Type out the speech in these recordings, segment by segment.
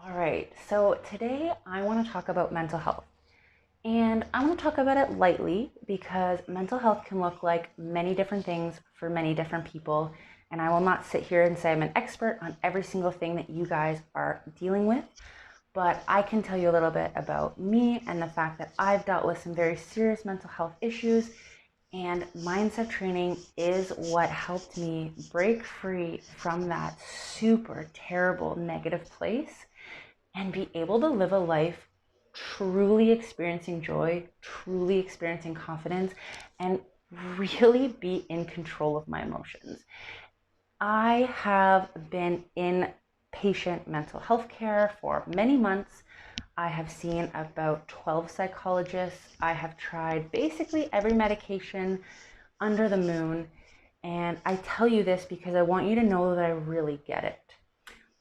All right, so today I want to talk about mental health. And I want to talk about it lightly because mental health can look like many different things for many different people. And I will not sit here and say I'm an expert on every single thing that you guys are dealing with. But I can tell you a little bit about me and the fact that I've dealt with some very serious mental health issues. And mindset training is what helped me break free from that super terrible negative place and be able to live a life truly experiencing joy, truly experiencing confidence, and really be in control of my emotions. I have been in patient mental health care for many months. I have seen about 12 psychologists. I have tried basically every medication under the moon. And I tell you this because I want you to know that I really get it.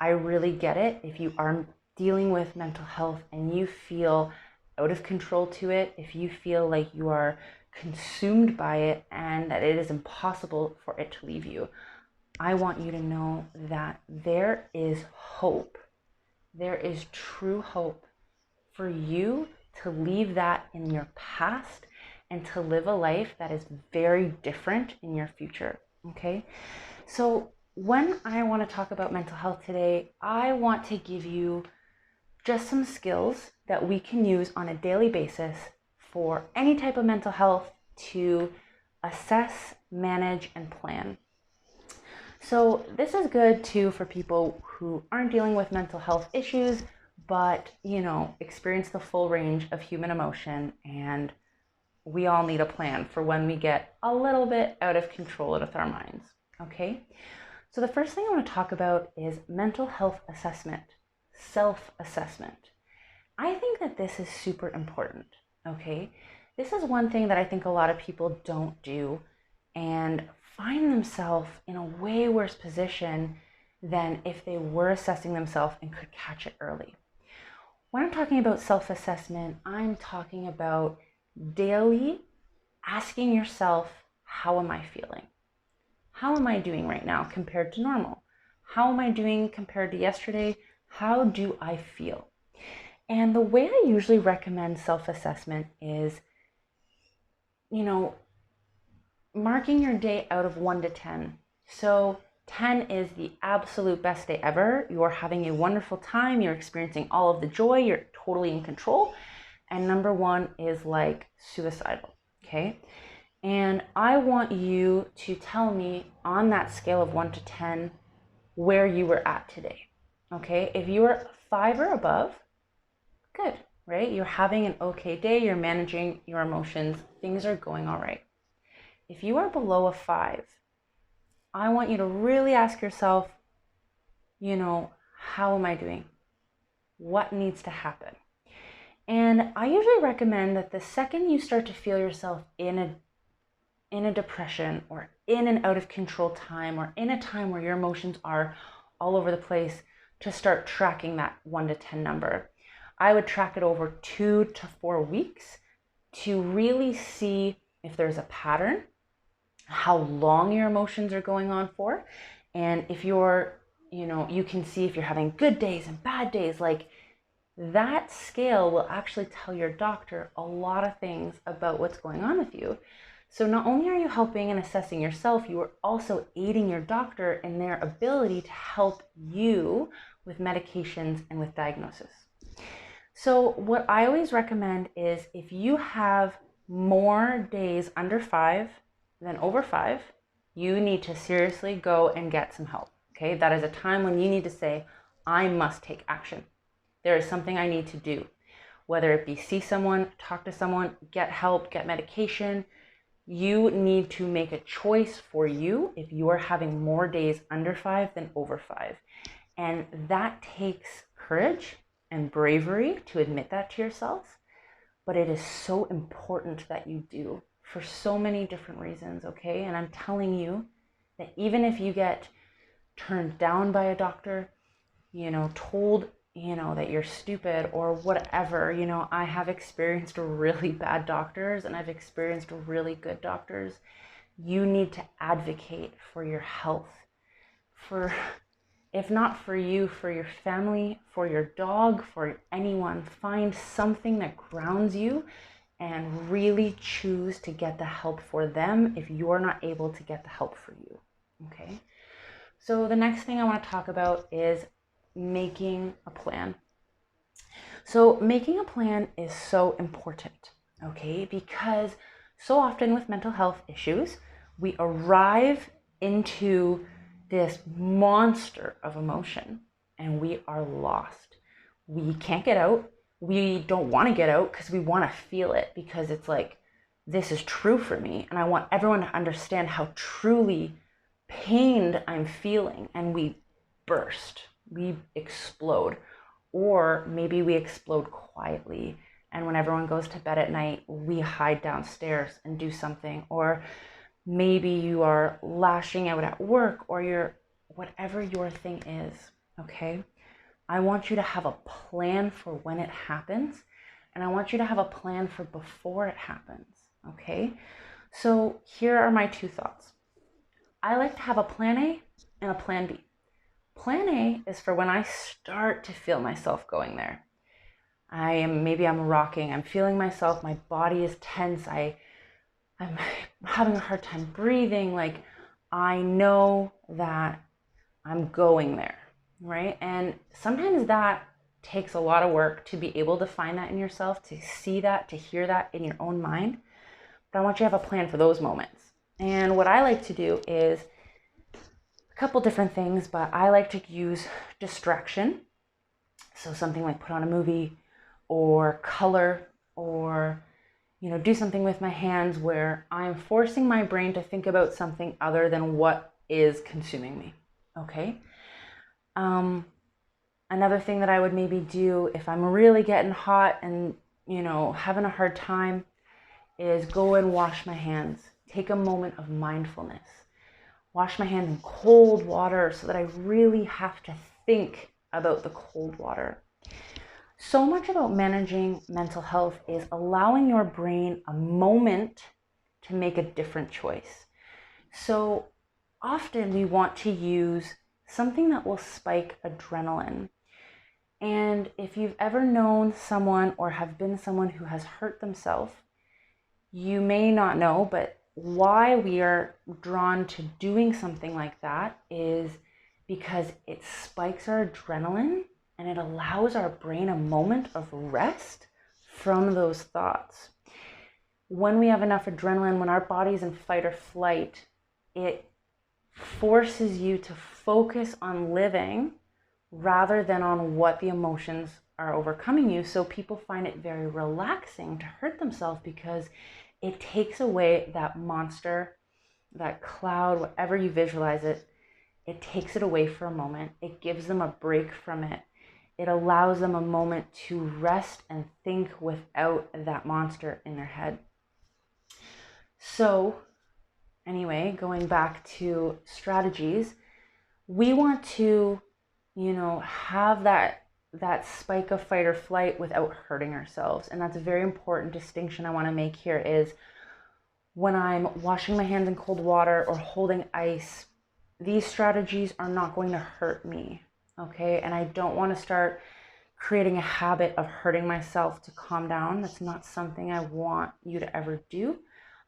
I really get it. If you are dealing with mental health and you feel out of control to it, if you feel like you are consumed by it and that it is impossible for it to leave you, I want you to know that there is hope. There is true hope for you to leave that in your past and to live a life that is very different in your future. Okay? So, when I want to talk about mental health today, I want to give you just some skills that we can use on a daily basis for any type of mental health to assess, manage, and plan. So this is good too for people who aren't dealing with mental health issues, but experience the full range of human emotion, and we all need a plan for when we get a little bit out of control with our minds. Okay? So the first thing I want to talk about is mental health assessment, self-assessment. I think that this is super important, okay? This is one thing that I think a lot of people don't do and find themselves in a way worse position than if they were assessing themselves and could catch it early. When I'm talking about self-assessment, I'm talking about daily asking yourself, how am I feeling? How am I doing right now compared to normal? How am I doing compared to yesterday? How do I feel? And the way I usually recommend self-assessment is, marking your day out of 1 to 10. So 10 is the absolute best day ever. You're having a wonderful time. You're experiencing all of the joy. You're totally in control. And number 1 is like suicidal, okay? And I want you to tell me on that scale of 1 to 10 where you were at today, okay? If you were 5 or above, good, right? You're having an okay day. You're managing your emotions. Things are going all right. If you are below a 5, I want you to really ask yourself, how am I doing? What needs to happen? And I usually recommend that the second you start to feel yourself in a depression or in an out of control time or in a time where your emotions are all over the place, to start tracking that 1 to 10 number. I would track it over 2 to 4 weeks to really see if there's a pattern, how long your emotions are going on for, and if you're, you can see if you're having good days and bad days. Like, that scale will actually tell your doctor a lot of things about what's going on with you. So not only are you helping and assessing yourself, you are also aiding your doctor in their ability to help you with medications and with diagnosis. So what I always recommend is, if you have more days under 5 than over 5, you need to seriously go and get some help. Okay, that is a time when you need to say, I must take action. There is something I need to do, whether it be see someone, talk to someone, get help, get medication. You need to make a choice for you if you are having more days under 5 than over 5. And that takes courage and bravery to admit that to yourself. But it is so important that you do, for so many different reasons, okay? And I'm telling you that even if you get turned down by a doctor, told, that you're stupid or whatever, I have experienced really bad doctors and I've experienced really good doctors. You need to advocate for your health, for If not for you, for your family, for your dog, for anyone, find something that grounds you and really choose to get the help for them if you're not able to get the help for you. Okay? So the next thing I want to talk about is making a plan. So making a plan is so important, okay? Because so often with mental health issues, we arrive into this monster of emotion and we are lost. We can't get out. We don't want to get out because we want to feel it, because it's like, this is true for me. And I want everyone to understand how truly pained I'm feeling. And we burst, we explode. Or maybe we explode quietly. And when everyone goes to bed at night, we hide downstairs and do something. Or maybe you are lashing out at work, or you're whatever your thing is, okay? I want you to have a plan for when it happens, and I want you to have a plan for before it happens, okay? So here are my two thoughts. I like to have a plan A and a plan B. Plan A is for when I start to feel myself going there. Maybe I'm rocking, I'm feeling myself, my body is tense, I'm having a hard time breathing, like I know that I'm going there, right? And sometimes that takes a lot of work to be able to find that in yourself, to see that, to hear that in your own mind. But I want you to have a plan for those moments. And what I like to do is couple different things, but I like to use distraction. So something like put on a movie or color, or do something with my hands where I'm forcing my brain to think about something other than what is consuming me. Okay. Another thing that I would maybe do if I'm really getting hot and having a hard time is go and wash my hands. Take a moment of mindfulness. Wash my hands in cold water so that I really have to think about the cold water. So much about managing mental health is allowing your brain a moment to make a different choice. So often we want to use something that will spike adrenaline. And if you've ever known someone or have been someone who has hurt themselves, you may not know, but why we are drawn to doing something like that is because it spikes our adrenaline and it allows our brain a moment of rest from those thoughts. When we have enough adrenaline, when our body's in fight or flight, it forces you to focus on living rather than on what the emotions are overcoming you. So people find it very relaxing to hurt themselves because it takes away that monster, that cloud, whatever you visualize it, it takes it away for a moment. It gives them a break from it. It allows them a moment to rest and think without that monster in their head. So anyway, going back to strategies, we want to, have that spike of fight or flight without hurting ourselves. And that's a very important distinction I want to make here is when I'm washing my hands in cold water or holding ice, these strategies are not going to hurt me, okay? And I don't want to start creating a habit of hurting myself to calm down. That's not something I want you to ever do.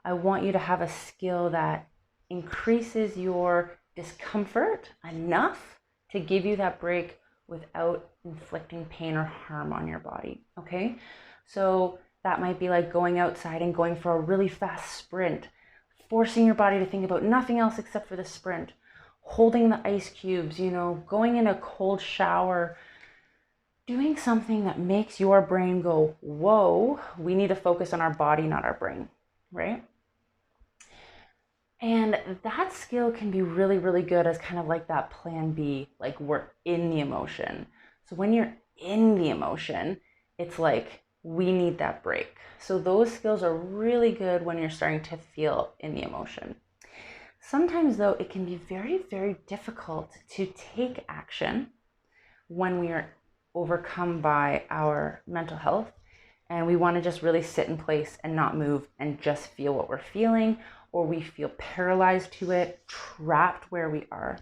I want you to have a skill that increases your discomfort enough to give you that break without inflicting pain or harm on your body, okay? So that might be like going outside and going for a really fast sprint, forcing your body to think about nothing else except for the sprint, holding the ice cubes, going in a cold shower, doing something that makes your brain go, whoa, we need to focus on our body, not our brain, right? And that skill can be really, really good as kind of like that plan B, like we're in the emotion. So when you're in the emotion, it's like we need that break. So those skills are really good when you're starting to feel in the emotion. Sometimes though, it can be very, very difficult to take action when we are overcome by our mental health and we want to just really sit in place and not move and just feel what we're feeling, or we feel paralyzed to it, trapped where we are.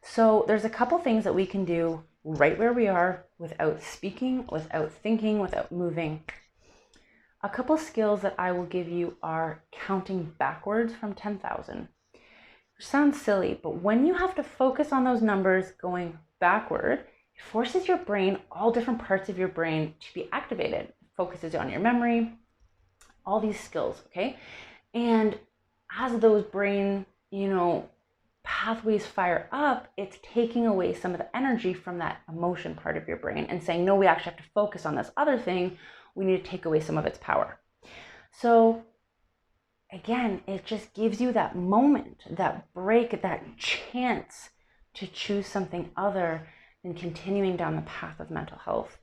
So there's a couple things that we can do right where we are without speaking, without thinking, without moving. A couple skills that I will give you are counting backwards from 10,000. Which sounds silly, but when you have to focus on those numbers going backward, it forces your brain, all different parts of your brain, to be activated. It focuses on your memory, all these skills, okay? And as those brain, pathways fire up, it's taking away some of the energy from that emotion part of your brain and saying, no, we actually have to focus on this other thing. We need to take away some of its power. So again, it just gives you that moment, that break, that chance to choose something other than continuing down the path of mental health,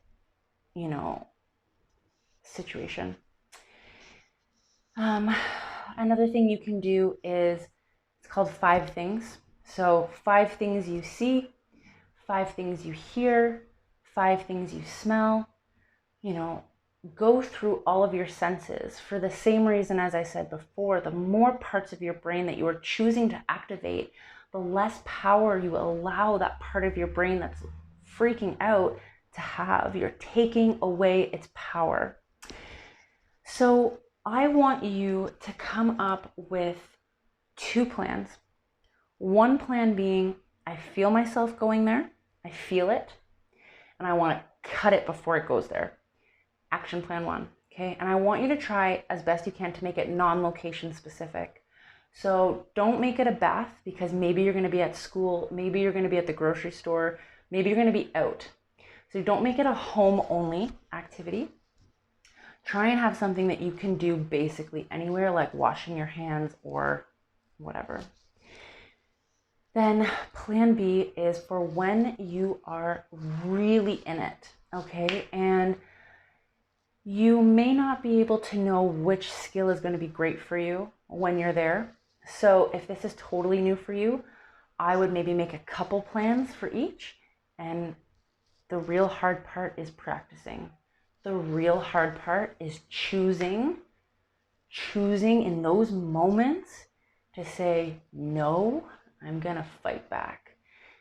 situation. Another thing you can do is, it's called 5 things. So 5 things you see, 5 things you hear, 5 things you smell, go through all of your senses for the same reason as I said before. The more parts of your brain that you are choosing to activate, the less power you allow that part of your brain that's freaking out to have. You're taking away its power. So I want you to come up with 2 plans. One plan being, I feel myself going there, I feel it, and I want to cut it before it goes there. Action plan 1, okay? And I want you to try as best you can to make it non-location specific. So don't make it a bath, because maybe you're going to be at school, maybe you're going to be at the grocery store, maybe you're going to be out. So don't make it a home-only activity. Try and have something that you can do basically anywhere, like washing your hands or whatever. Then plan B is for when you are really in it, okay? And you may not be able to know which skill is going to be great for you when you're there. So if this is totally new for you, I would maybe make a couple plans for each. And the real hard part is practicing. The real hard part is choosing in those moments to say, no, I'm going to fight back.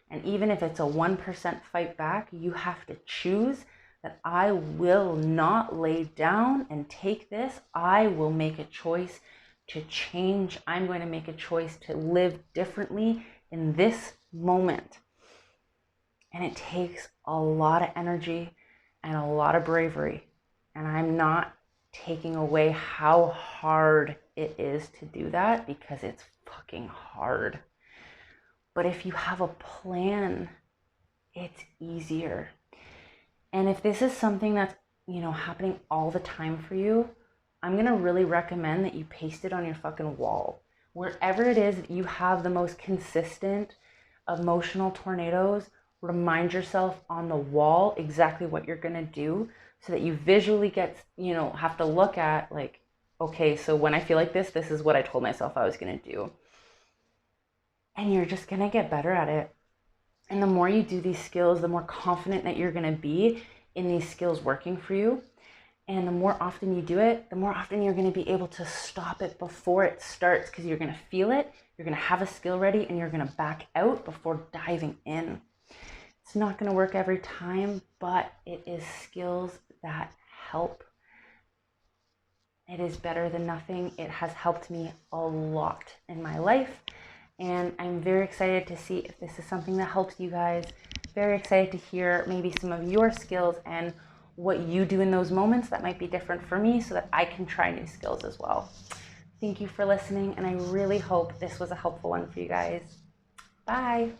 And even if it's a 1% fight back, you have to choose that I will not lay down and take this. I will make a choice to change. I'm going to make a choice to live differently in this moment. And it takes a lot of energy and a lot of bravery. And I'm not taking away how hard it is to do that, because it's fucking hard. But if you have a plan, it's easier. And if this is something that's, happening all the time for you, I'm going to really recommend that you paste it on your fucking wall. Wherever it is that you have the most consistent emotional tornadoes, remind yourself on the wall exactly what you're going to do, so that you visually get, have to look at like, okay, so when I feel like this is what I told myself I was going to do. And you're just going to get better at it. And the more you do these skills, the more confident that you're going to be in these skills working for you. And the more often you do it, the more often you're going to be able to stop it before it starts, because you're going to feel it, you're going to have a skill ready, and you're going to back out before diving in. It's not going to work every time, but it is skills that help. It is better than nothing. It has helped me a lot in my life. And I'm very excited to see if this is something that helps you guys. Very excited to hear maybe some of your skills and what you do in those moments that might be different for me, so that I can try new skills as well. Thank you for listening, and I really hope this was a helpful one for you guys. Bye.